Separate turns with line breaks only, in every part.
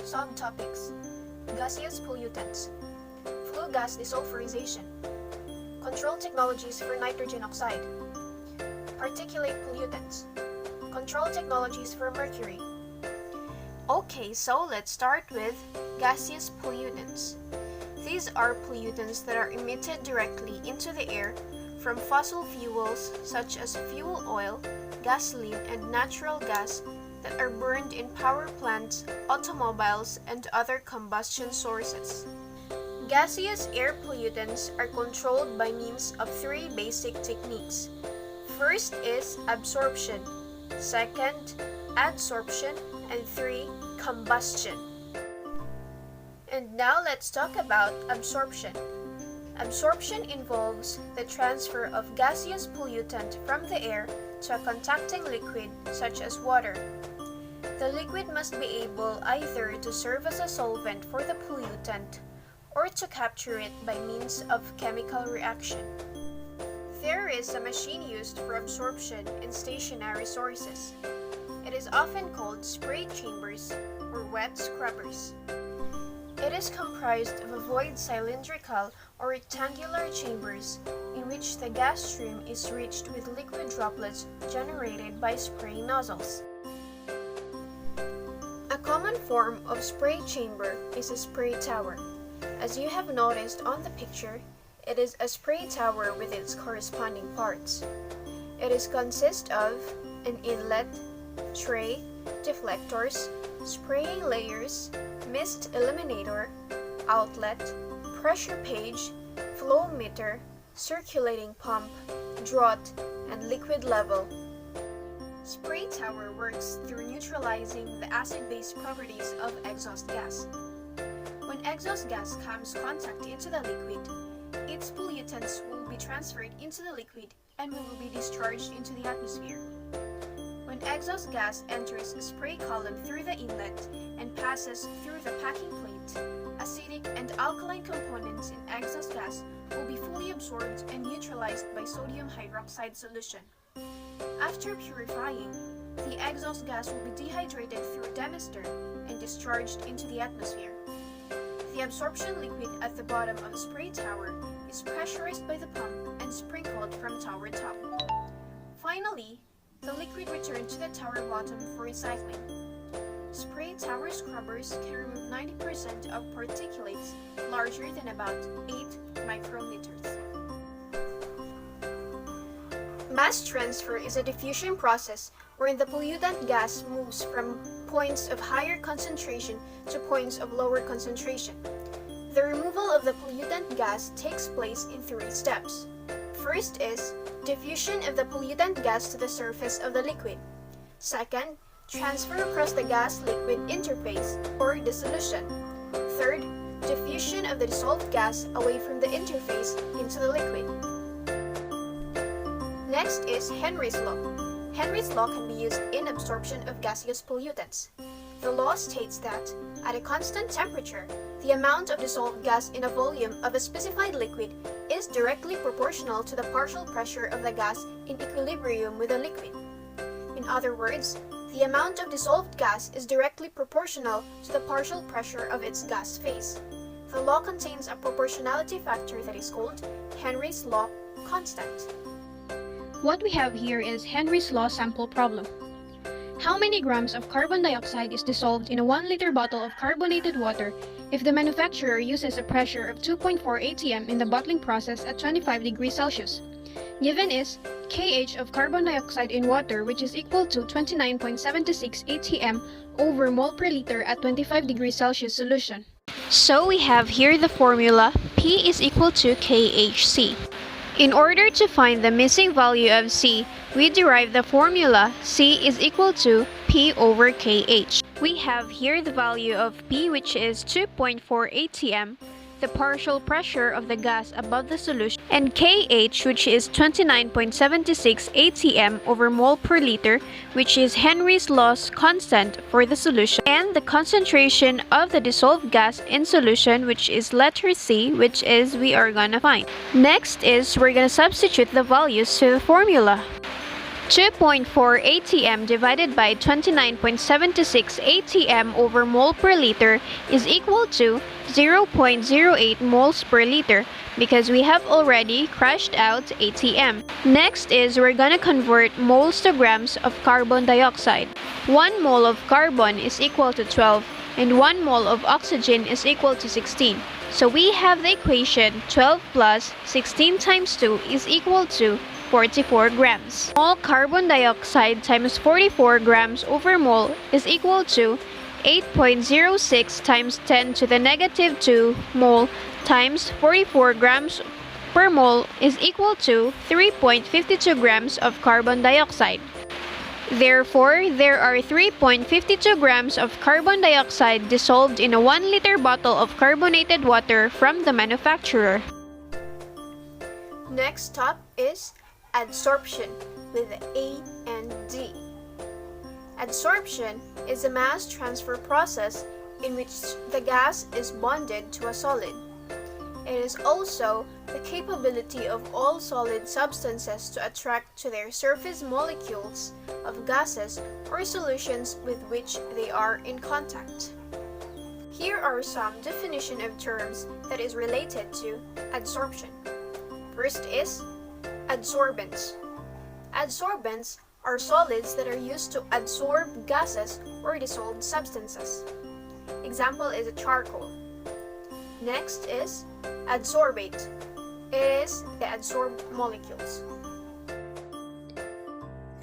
Subtopics: Gaseous pollutants, flue gas desulfurization, control technologies for nitrogen oxide, particulate pollutants, control technologies for mercury. Okay, so let's start with gaseous pollutants. These are pollutants that are emitted directly into the air from fossil fuels such as fuel oil, gasoline, and natural gas that are burned in power plants, automobiles, and other combustion sources. Gaseous air pollutants are controlled by means of three basic techniques. First is absorption, second, adsorption, and three, combustion. And now let's talk about absorption. Absorption involves the transfer of gaseous pollutant from the air to a contacting liquid such as water. The liquid must be able either to serve as a solvent for the pollutant or to capture it by means of chemical reaction. There is a machine used for absorption in stationary sources. It is often called spray chambers or wet scrubbers. It is comprised of void cylindrical or rectangular chambers in which the gas stream is reached with liquid droplets generated by spray nozzles. A common form of spray chamber is a spray tower. As you have noticed on the picture, it is a spray tower with its corresponding parts. It is consist of an inlet, tray, deflectors, spraying layers, mist eliminator, outlet, pressure gauge, flow meter, circulating pump, draught, and liquid level. Spray tower works through neutralizing the acid-base properties of exhaust gas. When exhaust gas comes contact into the liquid, its pollutants will be transferred into the liquid and will be discharged into the atmosphere. When exhaust gas enters a spray column through the inlet and passes through the packing plate, acidic and alkaline components in exhaust gas will be fully absorbed and neutralized by sodium hydroxide solution. After purifying, the exhaust gas will be dehydrated through a demister and discharged into the atmosphere. The absorption liquid at the bottom of the spray tower is pressurized by the pump and sprinkled from tower top. Finally, the liquid returned to the tower bottom for recycling. Spray tower scrubbers can remove 90% of particulates larger than about 8 micrometers. Mass transfer is a diffusion process wherein the pollutant gas moves from points of higher concentration to points of lower concentration. The removal of the pollutant gas takes place in three steps. First is diffusion of the pollutant gas to the surface of the liquid. Second, transfer across the gas-liquid interface or dissolution. Third, diffusion of the dissolved gas away from the interface into the liquid. Next is Henry's law. Henry's law can be used in absorption of gaseous pollutants. The law states that, at a constant temperature, the amount of dissolved gas in a volume of a specified liquid is directly proportional to the partial pressure of the gas in equilibrium with the liquid. In other words, the amount of dissolved gas is directly proportional to the partial pressure of its gas phase. The law contains a proportionality factor that is called Henry's law constant.
What we have here is Henry's law sample problem. How many grams of carbon dioxide is dissolved in a 1-liter bottle of carbonated water if the manufacturer uses a pressure of 2.4 atm in the bottling process at 25 degrees Celsius? Given is kH of carbon dioxide in water, which is equal to 29.76 atm over mole per liter at 25 degrees Celsius solution. So we have here the formula P is equal to KHC. In order to find the missing value of C, we derive the formula C is equal to P over KH. We have here the value of P, which is 2.4 atm, the partial pressure of the gas above the solution, and KH, which is 29.76 atm over mole per liter, which is Henry's law's constant for the solution, and the concentration of the dissolved gas in solution, which is letter C, which is we are gonna find. Next is we're gonna substitute the values to the formula. 2.4 atm divided by 29.76 atm over mole per liter is equal to 0.08 moles per liter because we have already crushed out atm. Next is we're gonna convert moles to grams of carbon dioxide. 1 mole of carbon is equal to 12 and 1 mole of oxygen is equal to 16. So we have the equation 12 plus 16 times 2 is equal to 44 grams. Mole carbon dioxide times 44 grams over mole is equal to 8.06 times 10 to the negative 2 mole times 44 grams per mole is equal to 3.52 grams of carbon dioxide. Therefore, there are 3.52 grams of carbon dioxide dissolved in a 1 liter bottle of carbonated water from the manufacturer.
Next up is adsorption with A and D. Adsorption is a mass transfer process in which the gas is bonded to a solid. It is also the capability of all solid substances to attract to their surface molecules of gases or solutions with which they are in contact. Here are some definition of terms that is related to adsorption. First is adsorbents. Adsorbents are solids that are used to adsorb gases or dissolved substances. Example is a charcoal. Next is adsorbate. It is the adsorbed molecules.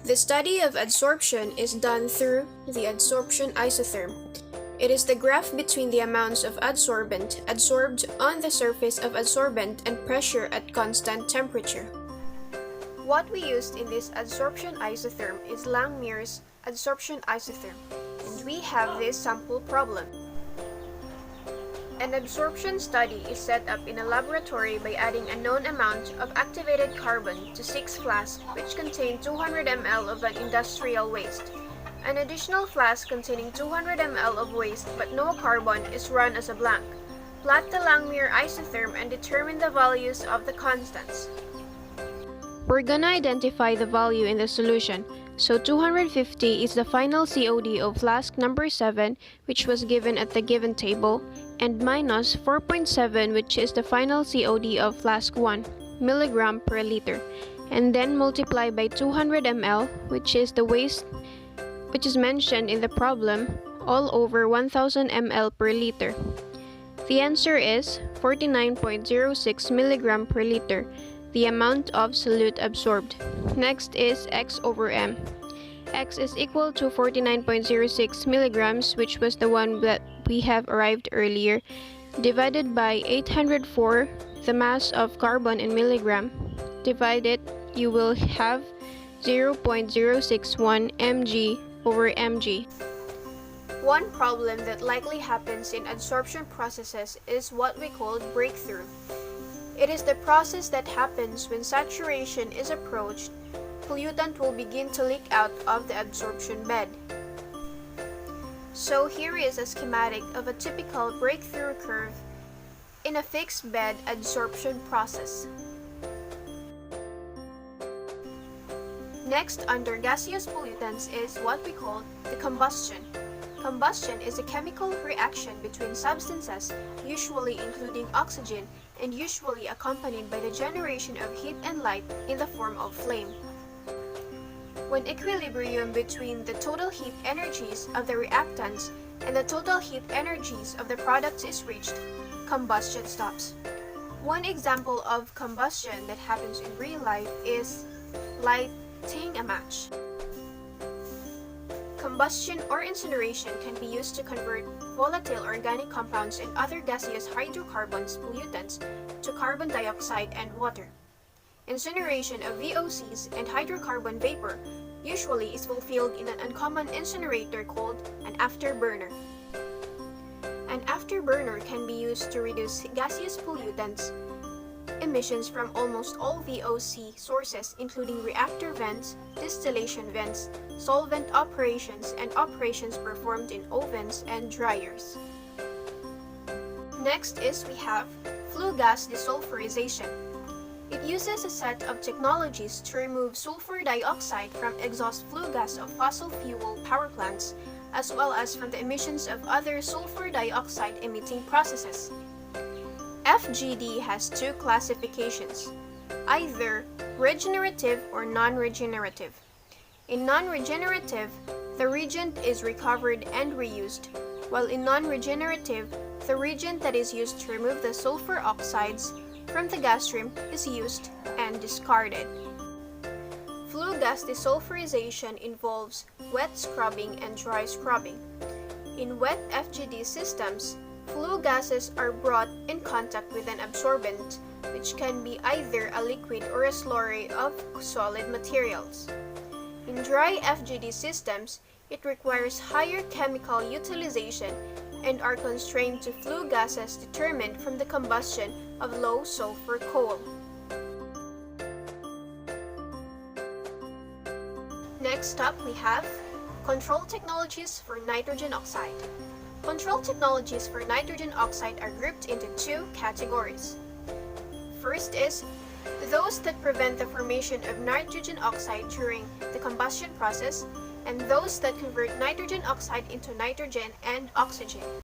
The study of adsorption is done through the adsorption isotherm. It is the graph between the amounts of adsorbent adsorbed on the surface of adsorbent and pressure at constant temperature. What we used in this adsorption isotherm is Langmuir's adsorption isotherm, and we have this sample problem. An absorption study is set up in a laboratory by adding a known amount of activated carbon to 6 flasks which contain 200 ml of an industrial waste. An additional flask containing 200 ml of waste but no carbon is run as a blank. Plot the Langmuir isotherm and determine the values of the constants.
We're gonna identify the value in the solution. So 250 is the final COD of flask number 7, which was given at the given table, and minus 4.7, which is the final COD of flask 1, milligram per liter, and then multiply by 200 ml, which is the waste which is mentioned in the problem, all over 1000 ml per liter. The answer is 49.06 milligram per liter, the amount of solute absorbed. Next is X over M. X is equal to 49.06 milligrams, which was the one that we have arrived earlier, divided by 804, the mass of carbon in milligram. Divided, you will have 0.061 mg over mg.
One problem that likely happens in adsorption processes is what we call breakthrough. It is the process that happens when saturation is approached. Pollutant will begin to leak out of the adsorption bed. So here is a schematic of a typical breakthrough curve in a fixed bed adsorption process. Next, under gaseous pollutants is what we call the combustion. Combustion is a chemical reaction between substances, usually including oxygen, and usually accompanied by the generation of heat and light in the form of flame. When equilibrium between the total heat energies of the reactants and the total heat energies of the products is reached, combustion stops. One example of combustion that happens in real life is lighting a match. Combustion or incineration can be used to convert volatile organic compounds and other gaseous hydrocarbons pollutants to carbon dioxide and water. Incineration of VOCs and hydrocarbon vapor usually is fulfilled in an uncommon incinerator called an afterburner. An afterburner can be used to reduce gaseous pollutants emissions from almost all VOC sources, including reactor vents, distillation vents, solvent operations, and operations performed in ovens and dryers. Next is we have flue gas desulfurization. It uses a set of technologies to remove sulfur dioxide from exhaust flue gas of fossil fuel power plants, as well as from the emissions of other sulfur dioxide emitting processes. FGD has two classifications, either regenerative or non-regenerative. In non-regenerative, the reagent is recovered and reused, while in non-regenerative, the reagent that is used to remove the sulfur oxides from the gas stream is used and discarded. Flue gas desulfurization involves wet scrubbing and dry scrubbing. In wet FGD systems, flue gases are brought in contact with an absorbent, which can be either a liquid or a slurry of solid materials. In dry FGD systems, it requires higher chemical utilization and are constrained to flue gases determined from the combustion of low sulfur coal. Next up, we have control technologies for nitrogen oxide. Control technologies for nitrogen oxide are grouped into two categories. First is those that prevent the formation of nitrogen oxide during the combustion process, and those that convert nitrogen oxide into nitrogen and oxygen.